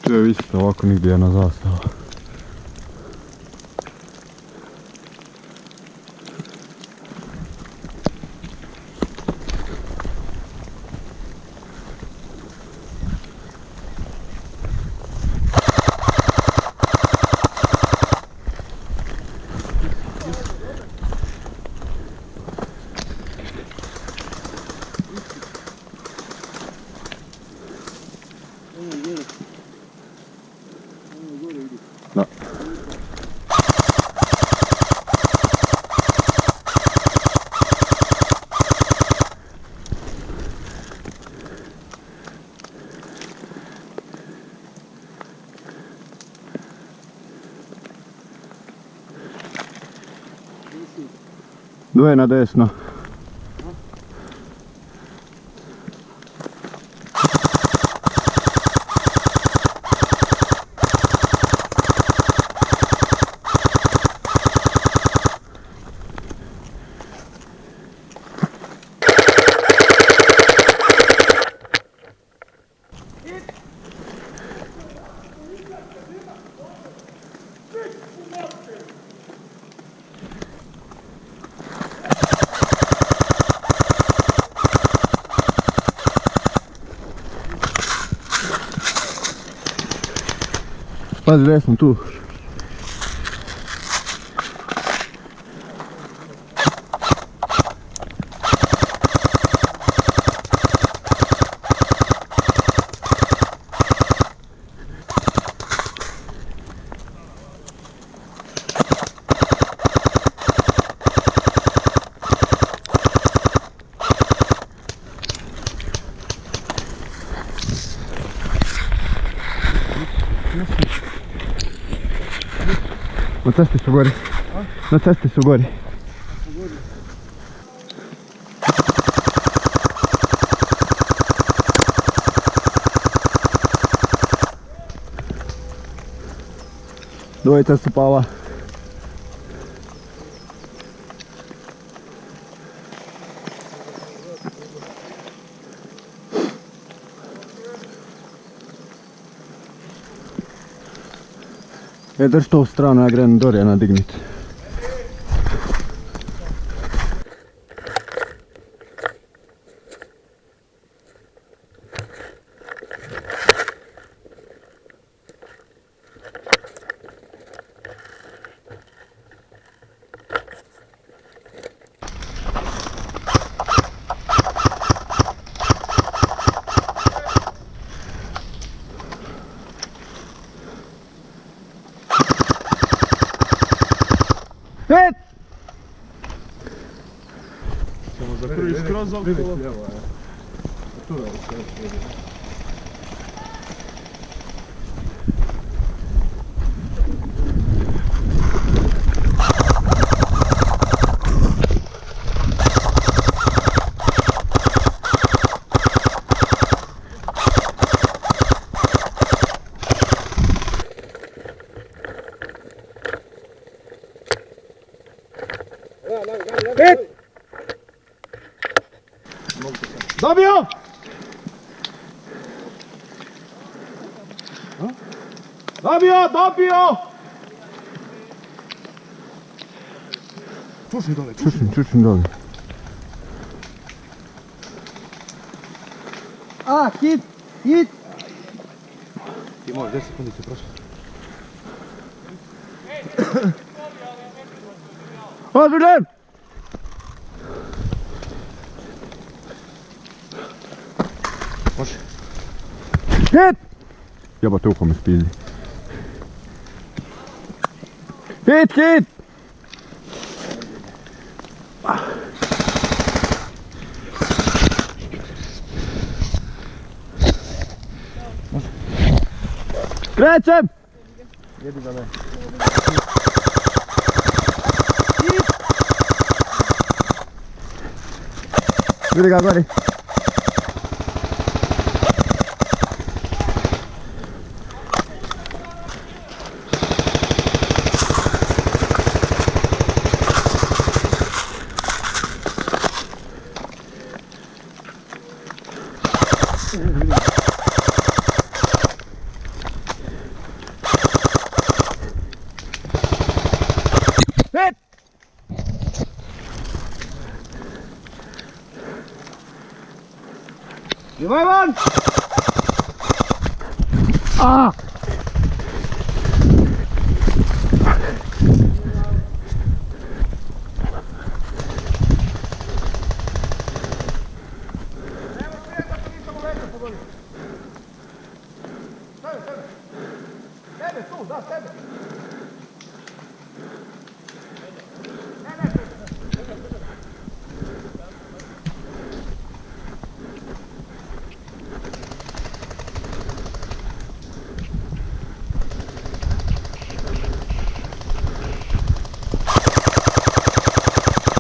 Tu je isto ovako nigdje jedna zastava. Da. Dvoje na desno. Pazi, gdje sam tu. Na cesti su gori. Na cesti su gori. Dvojica su pala. Drž to u stranu, ja grem Dorijana dignit. Pet! Samo za prvi skroz okolo. Pet! Dobio! Dobio! Čušni dole, Čučim dole. A, hit! Hit! Ti možeš 10 sekundi se prošlo. Ozbiljen! Može. Hit! Jebate uho me spilji. Hit! Krećem! Jedi ga me. Vidi ga gori. Ima van! A!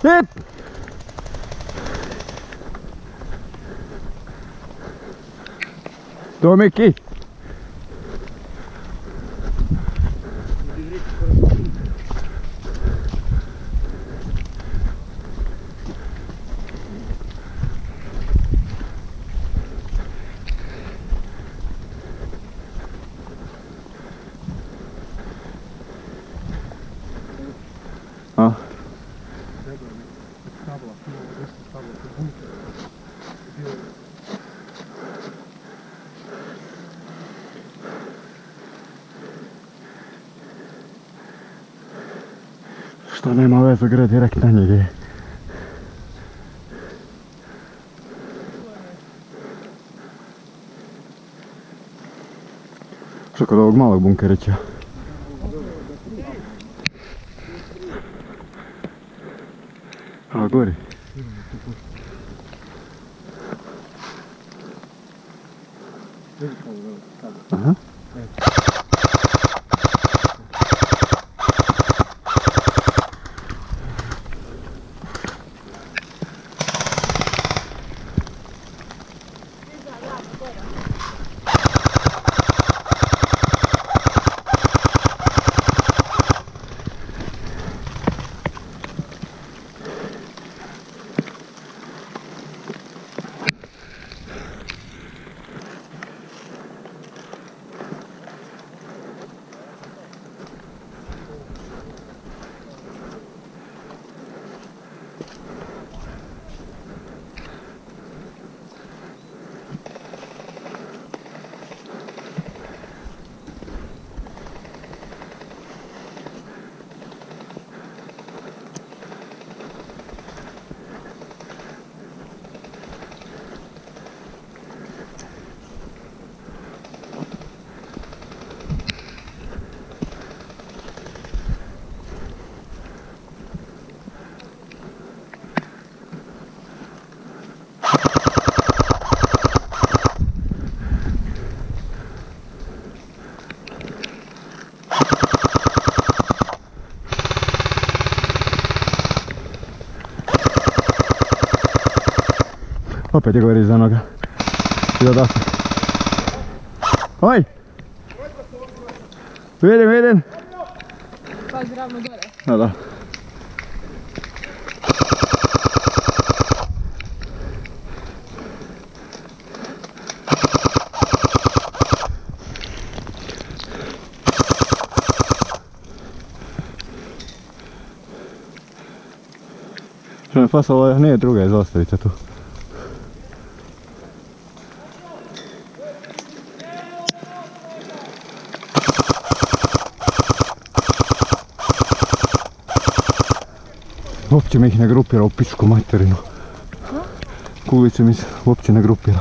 Hip! Då Micki! Ja. Što nema veze, gre direkt na njih. Što kod ovog malog bunkerića? A, gori. Aha. Opet je gori iza noga. Iza dasa. Oj! Vidim. Pazi ravno gore. Da. Što me fasa, ovo nije druga iz ostavice tu. Uopće me ih ne grupira u pičku materinu. Kulice mi se uopće ne grupira.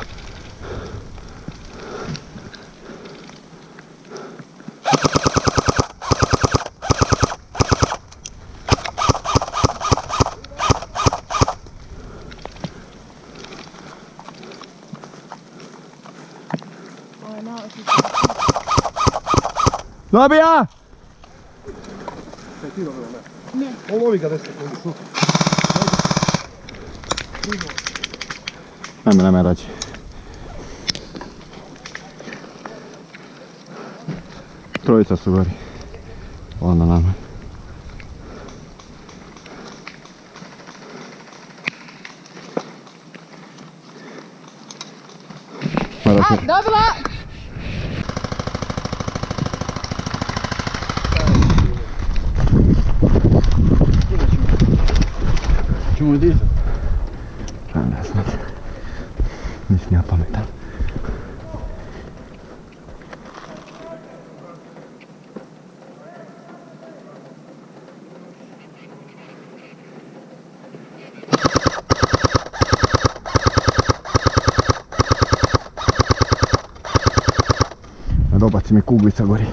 Dobija! Olovi ga 10 sekundi. Nemoj rađi. Trojica su gori. Onda nama. Dobila! Čemu je dizati? Ne znam. Nisam ja pametan. Baci mi kuglica gori.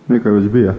Niko je već bija.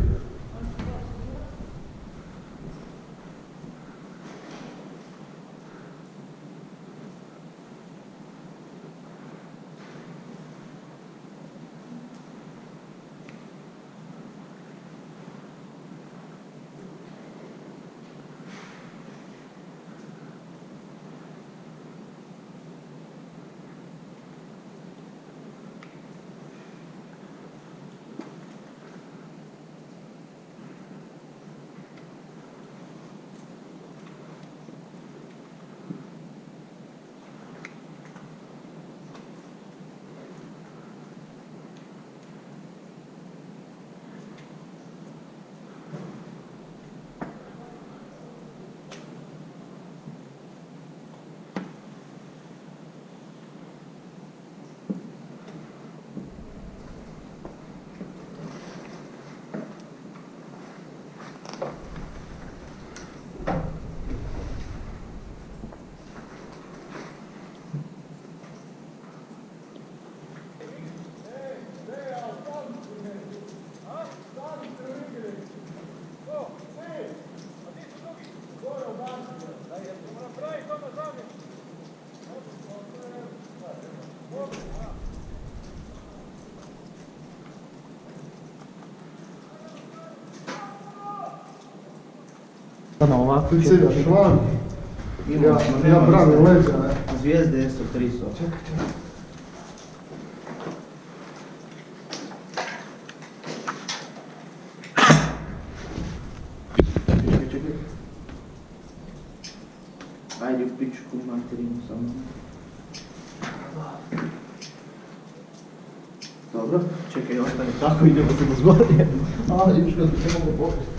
Ti ciljaš van. Ja branim leđa, ne? Zvijezde jesu 300. Čekaj. Ajde u pičku materinu samo. Dobro, čekaj, ostane tako, idemo se do zgorje. Ali još kad ne mogu popiti.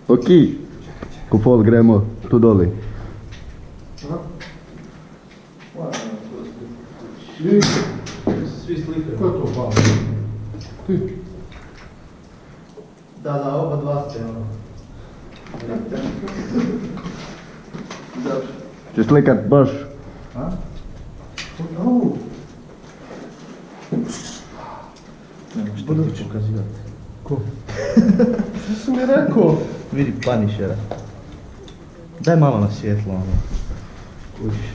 Ok, kupol gremo tu doli. Svi slike. Ko je to pao? Ti? Da, oba dva ste ono. Dobro. Ćeš slikat baš? A? Nemaš ti pokazivati. Ko? Što si mi rekao? Vidi Panišera. Daj malo na svjetlo ono. Kužiš.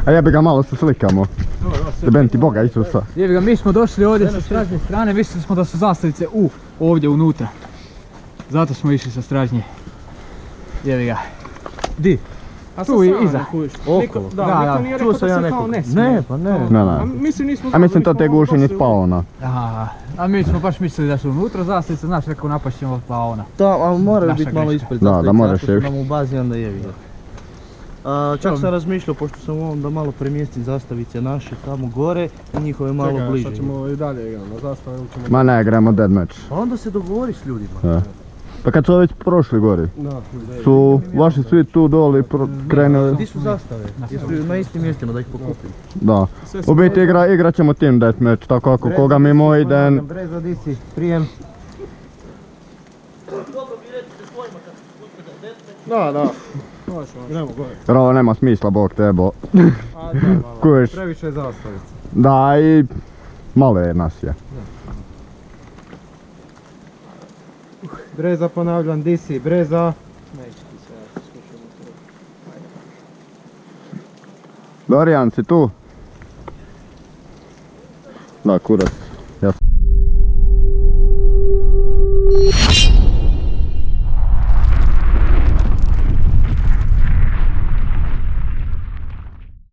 A ja bi ga malo se slikamo. Jebem ti Boga Isusa. Jebi ga, mi smo došli ovdje sa stražnje strane, mislili smo da su zastavice ovdje unutra. Zato smo išli sa stražnje. Jebi ga. Di? Tu iza. Okolo. Da, Čuo sam ja nekog. Ne, pa ne. A mislim to te guši ni spaona. A mi smo baš mislili da su unutra zastavice, znaš, rekao napašćemo plaona. Da, ali moraju biti malo ispred. Da, da moraš još. Ako su nam u bazi, onda jebi ga. Čak sam razmišljao, pošto sam u ovom, da malo premjestim zastavice naše tamo gore i njihove malo bliže. Čekaj, šta ćemo i dalje igrati na zastave ili ćemo... Ma ne, igramo deathmatch. Pa onda se dogovori s ljudima. Da. Pa kad su već prošli gori, Da, su vaši svi tu doli krenuli. Gdje su zastave? Jesu na istim mjestima da ih pokupim? Da. U biti igrat ćemo team deathmatch, tako ako koga mimo ide. Breza, di si? Prijem. Da. Idemo gore. Jer ovo nema smisla, bog tebo. A da, malo. Kužiš? Previše je zastavica. Da, i malo je nas je. Breza ponavljam, di si? Breza. Dorijan, si tu? Da, kurac.